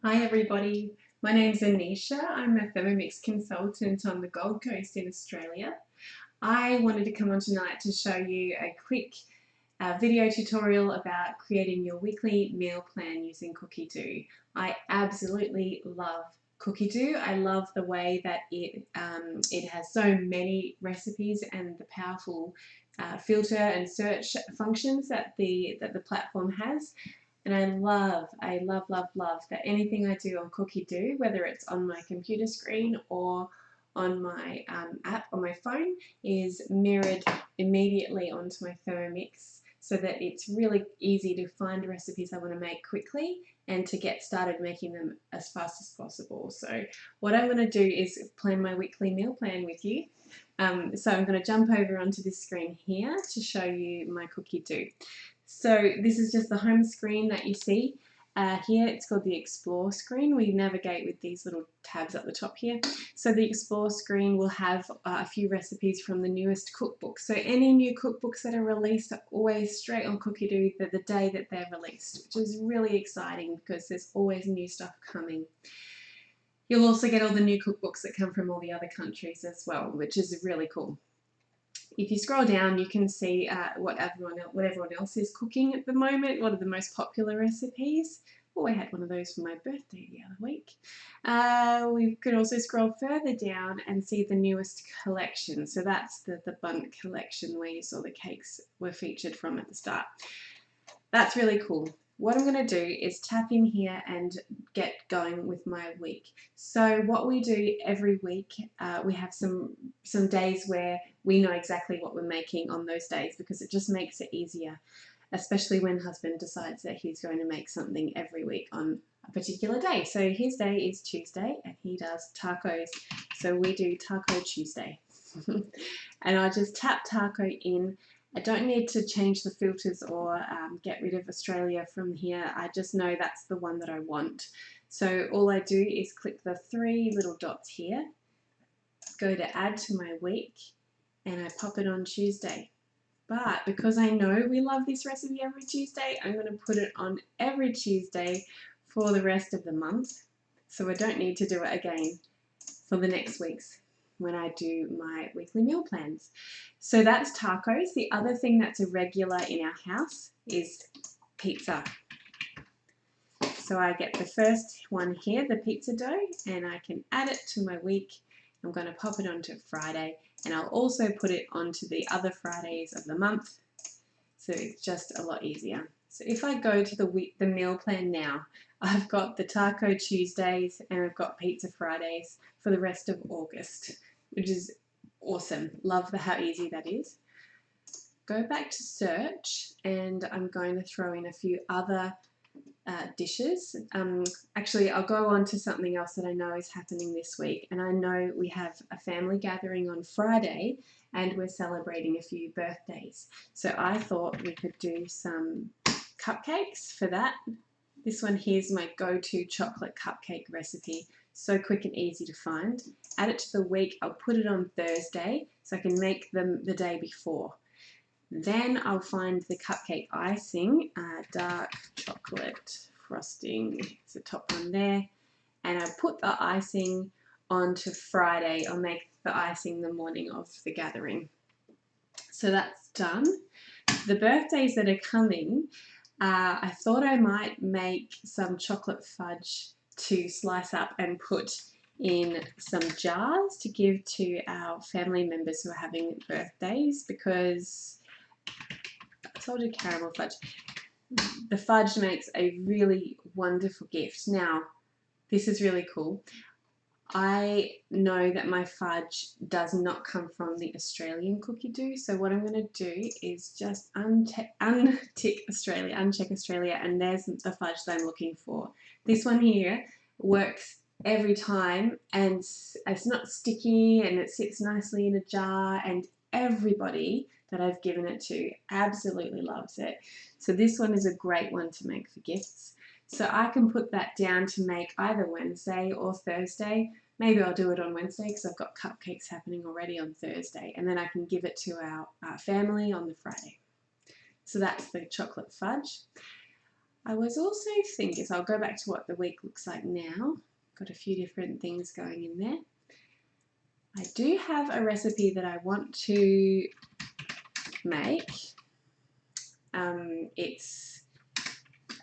Hi everybody, my name's Anisia. I'm a Thermomix consultant on the Gold Coast in Australia. I wanted to come on tonight to show you a quick video tutorial about creating your weekly meal plan using Cookidoo. I absolutely love Cookidoo. I love the way that it has so many recipes and the powerful filter and search functions that the platform has. And I love that anything I do on Cookidoo, whether it's on my computer screen or on my app on my phone, is mirrored immediately onto my Thermomix so that it's really easy to find recipes I want to make quickly and to get started making them as fast as possible. So what I'm going to do is plan my weekly meal plan with you. So I'm going to jump over onto this screen here to show you my Cookidoo. So this is just the home screen that you see. Here it's called the Explore screen. We navigate with these little tabs at the top here. So the Explore screen will have a few recipes from the newest cookbooks. So any new cookbooks that are released are always straight on Cookidoo the day that they're released, which is really exciting because there's always new stuff coming. You'll also get all the new cookbooks that come from all the other countries as well, which is really cool. If you scroll down, you can see what everyone else is cooking at the moment. What are the most popular recipes? Oh, I had one of those for my birthday the other week. We could also scroll further down and see the newest collection. So that's the Bundt collection where you saw the cakes were featured from at the start. That's really cool. What I'm going to do is tap in here and get going with my week. So what we do every week, we have some days where we know exactly what we're making on those days because it just makes it easier, especially when husband decides that he's going to make something every week on a particular day. So his day is Tuesday and he does tacos. So we do Taco Tuesday. And I just tap taco in. I don't need to change the filters or get rid of Australia from here. I just know that's the one that I want. So all I do is click the three little dots here, go to add to my week, and I pop it on Tuesday. But because I know we love this recipe every Tuesday, I'm going to put it on every Tuesday for the rest of the month. So I don't need to do it again for the next week's when I do my weekly meal plans. So that's tacos. The other thing that's a regular in our house is pizza. So I get the first one here, the pizza dough, and I can add it to my week. I'm going to pop it onto Friday, and I'll also put it onto the other Fridays of the month, so it's just a lot easier. So if I go to the meal plan now, I've got the Taco Tuesdays and I've got Pizza Fridays for the rest of August, which is awesome. Love how easy that is. Go back to search and I'm going to throw in a few other dishes. Actually, I'll go on to something else that I know is happening this week, and I know we have a family gathering on Friday and we're celebrating a few birthdays. So I thought we could do some cupcakes for that. This one here is my go-to chocolate cupcake recipe. So quick and easy to find. Add it to the week. I'll put it on Thursday so I can make them the day before. Then I'll find the cupcake icing, dark chocolate frosting is the top one there, and I put the icing onto Friday. I'll make the icing the morning of the gathering. So that's done. The birthdays that are coming, I thought I might make some chocolate fudge to slice up and put in some jars to give to our family members who are having birthdays, because I told you caramel fudge. The fudge makes a really wonderful gift. Now, this is really cool. I know that my fudge does not come from the Australian Cookidoo, so what I'm going to do is just uncheck Australia, and there's the fudge that I'm looking for. This one here works every time, and it's not sticky, and it sits nicely in a jar, and everybody that I've given it to absolutely loves it. So this one is a great one to make for gifts. So I can put that down to make either Wednesday or Thursday. Maybe I'll do it on Wednesday because I've got cupcakes happening already on Thursday, and then I can give it to our family on the Friday. So that's the chocolate fudge. I was also thinking, so I'll go back to what the week looks like now. Got a few different things going in there. I do have a recipe that I want to make.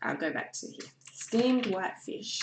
I'll go back to here, steamed whitefish.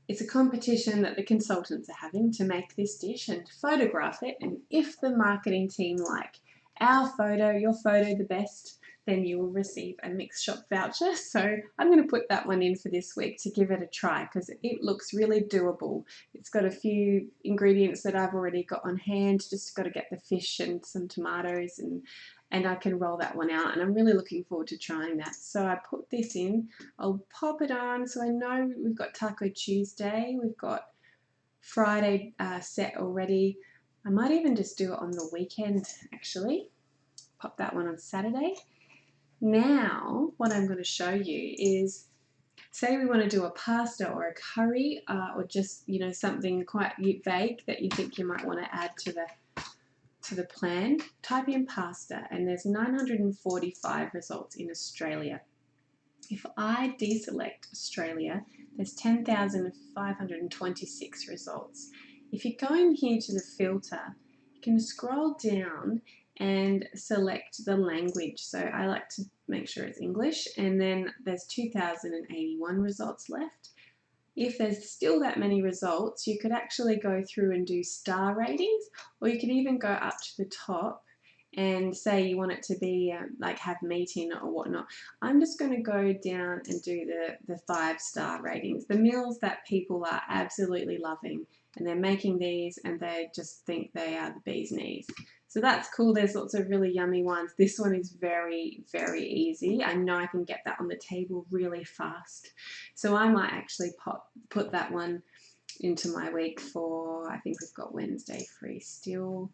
It's a competition that the consultants are having to make this dish and photograph it, and if the marketing team like our photo, your photo the best, then you will receive a Mix Shop voucher. So I'm going to put that one in for this week to give it a try because it looks really doable. It's got a few ingredients that I've already got on hand, just got to get the fish and some tomatoes and I can roll that one out, and I'm really looking forward to trying that. So I put this in, I'll pop it on, so I know we've got Taco Tuesday, we've got Friday set already. I might even just do it on the weekend actually, pop that one on Saturday. Now what I'm going to show you is, say we want to do a pasta or a curry or just, you know, something quite vague that you think you might want to add to the plan. Type in pasta and there's 945 results in Australia. If I deselect Australia, there's 10,526 results. If you go in here to the filter, you can scroll down and select the language. So I like to make sure it's English, and then there's 2,081 results left. If there's still that many results, you could actually go through and do star ratings, or you could even go up to the top and say you want it to be like have meat in it or whatnot. I'm just going to go down and do the 5-star ratings, the meals that people are absolutely loving, and they're making these and they just think they are the bee's knees. So that's cool. There's lots of really yummy ones. This one is very, very easy. I know I can get that on the table really fast. So I might actually put that one into my week for, I think we've got Wednesday free still.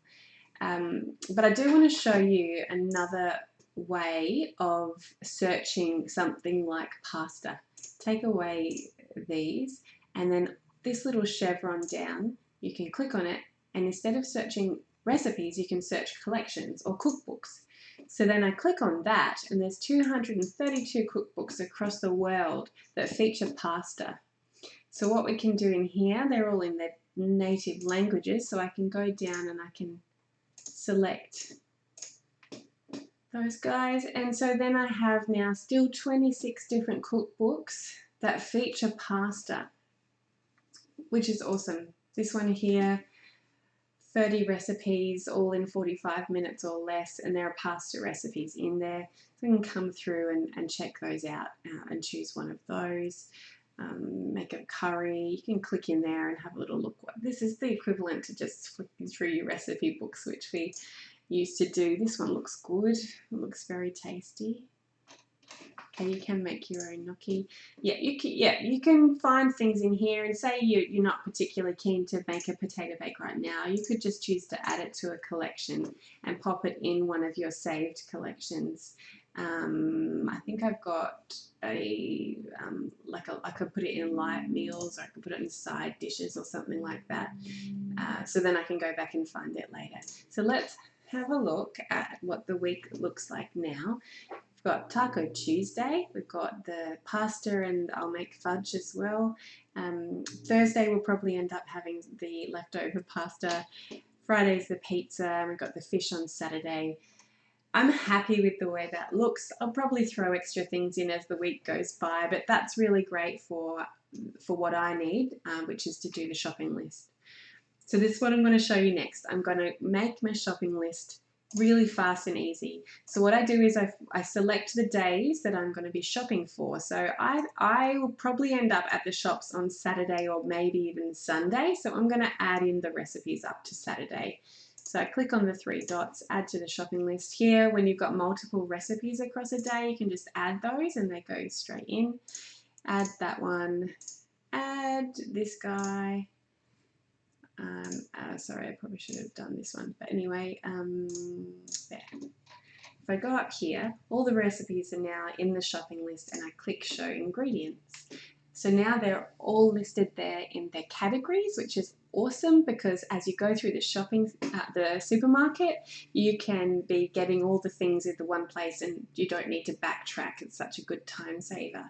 But I do want to show you another way of searching something like pasta. Take away these, and then this little chevron down, you can click on it, and instead of searching recipes, you can search collections or cookbooks. So then I click on that, and there's 232 cookbooks across the world that feature pasta. So what we can do in here, they're all in their native languages, so I can go down and I can select those guys, and so then I have now still 26 different cookbooks that feature pasta, which is awesome. This one here, 30 recipes, all in 45 minutes or less, and there are pasta recipes in there. So you can come through and check those out and choose one of those. Make a curry. You can click in there and have a little look. This is the equivalent to just flipping through your recipe books, which we used to do. This one looks good. It looks very tasty. Okay, you can make your own gnocchi. Yeah, you can find things in here, and say you're not particularly keen to make a potato bake right now, you could just choose to add it to a collection and pop it in one of your saved collections. I think I've got I could put it in light meals, or I could put it in side dishes or something like that. So then I can go back and find it later. So let's have a look at what the week looks like now. We've got Taco Tuesday, we've got the pasta, and I'll make fudge as well. Thursday we'll probably end up having the leftover pasta. Friday's the pizza, and we've got the fish on Saturday. I'm happy with the way that looks. I'll probably throw extra things in as the week goes by, but that's really great for what I need, which is to do the shopping list. So this is what I'm going to show you next. I'm going to make my shopping list really fast and easy. So what I do is I select the days that I'm going to be shopping for. So I will probably end up at the shops on Saturday or maybe even Sunday. So I'm going to add in the recipes up to Saturday. So I click on the 3 dots, add to the shopping list. Here, when you've got multiple recipes across a day, you can just add those and they go straight in. Add that one, add this guy. Sorry, I probably should have done this one, but anyway, there. If I go up here, all the recipes are now in the shopping list, and I click show ingredients. So now they're all listed there in their categories, which is awesome because as you go through the shopping at the supermarket, you can be getting all the things in the one place and you don't need to backtrack. It's such a good time saver.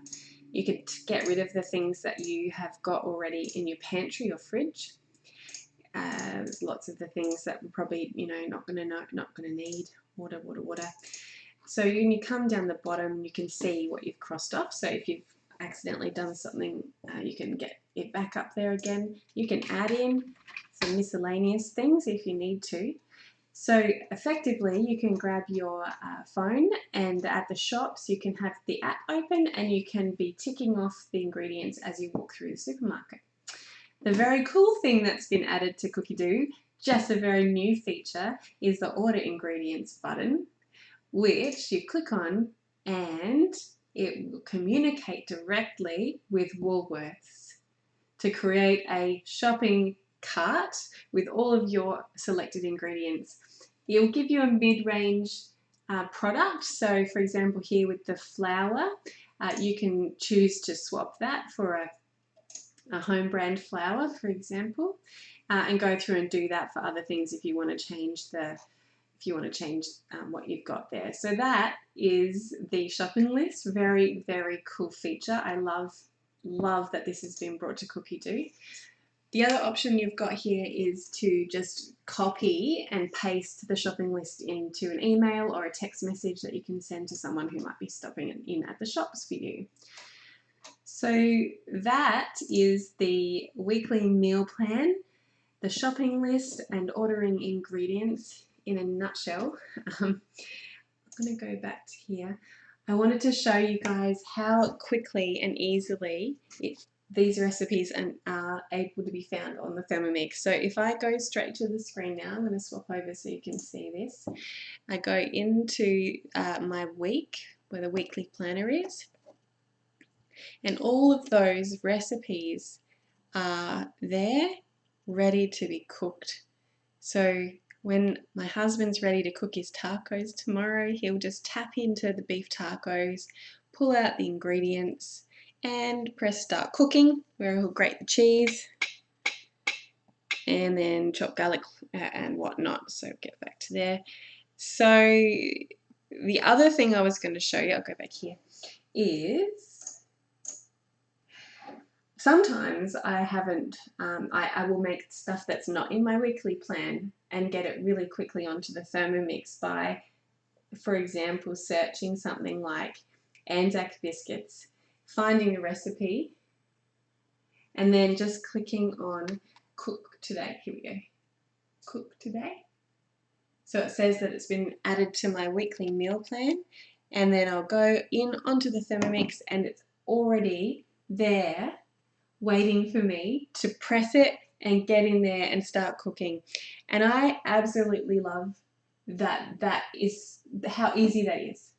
You could get rid of the things that you have got already in your pantry or fridge. There's lots of the things that we're probably, not going to need. Water. So when you come down the bottom, you can see what you've crossed off. So if you've accidentally done something, you can get it back up there again. You can add in some miscellaneous things if you need to. So effectively, you can grab your phone, and at the shops you can have the app open and you can be ticking off the ingredients as you walk through the supermarket. The very cool thing that's been added to Cookidoo, just a very new feature, is the order ingredients button, which you click on and it will communicate directly with Woolworths to create a shopping cart with all of your selected ingredients. It will give you a mid-range product. So for example, here with the flour, you can choose to swap that for a home brand flour, for example, and go through and do that for other things if you want to change what you've got there. So that is the shopping list. Very, very cool feature. I love that this has been brought to Cookidoo. The other option you've got here is to just copy and paste the shopping list into an email or a text message that you can send to someone who might be stopping in at the shops for you. So that is the weekly meal plan, the shopping list and ordering ingredients in a nutshell. I'm going to go back to here. I wanted to show you guys how quickly and easily these recipes are able to be found on the Thermomix. So if I go straight to the screen now, I'm going to swap over so you can see this. I go into my week, where the weekly planner is, and all of those recipes are there, ready to be cooked. So when my husband's ready to cook his tacos tomorrow, he'll just tap into the beef tacos, pull out the ingredients, and press start cooking, where he'll grate the cheese and then chop garlic and whatnot. So get back to there. So the other thing I was going to show you, I'll go back here, is sometimes I will make stuff that's not in my weekly plan and get it really quickly onto the Thermomix by, for example, searching something like Anzac biscuits, finding the recipe, and then just clicking on cook today. Here we go. Cook today. So it says that it's been added to my weekly meal plan, and then I'll go in onto the Thermomix and it's already there waiting for me to press it and get in there and start cooking. And I absolutely love that is how easy that is.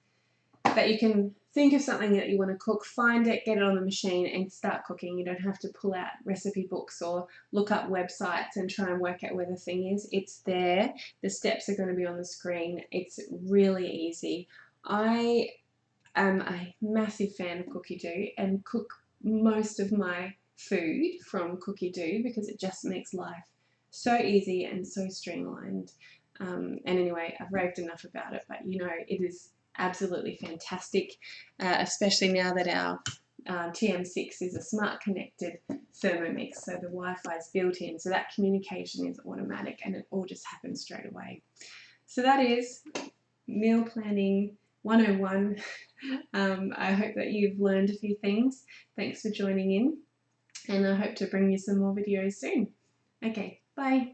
That you can think of something that you want to cook, find it, get it on the machine and start cooking. You don't have to pull out recipe books or look up websites and try and work out where the thing is. It's there. The steps are going to be on the screen. It's really easy. I am a massive fan of Cookidoo and cook most of my food from Cookidoo because it just makes life so easy and so streamlined. And anyway, I've raved enough about it, but it is absolutely fantastic, especially now that our TM6 is a smart connected Thermomix, so the Wi-Fi is built in, so that communication is automatic and it all just happens straight away. So that is meal planning 101. I hope that you've learned a few things. Thanks for joining in, and I hope to bring you some more videos soon. Okay, bye.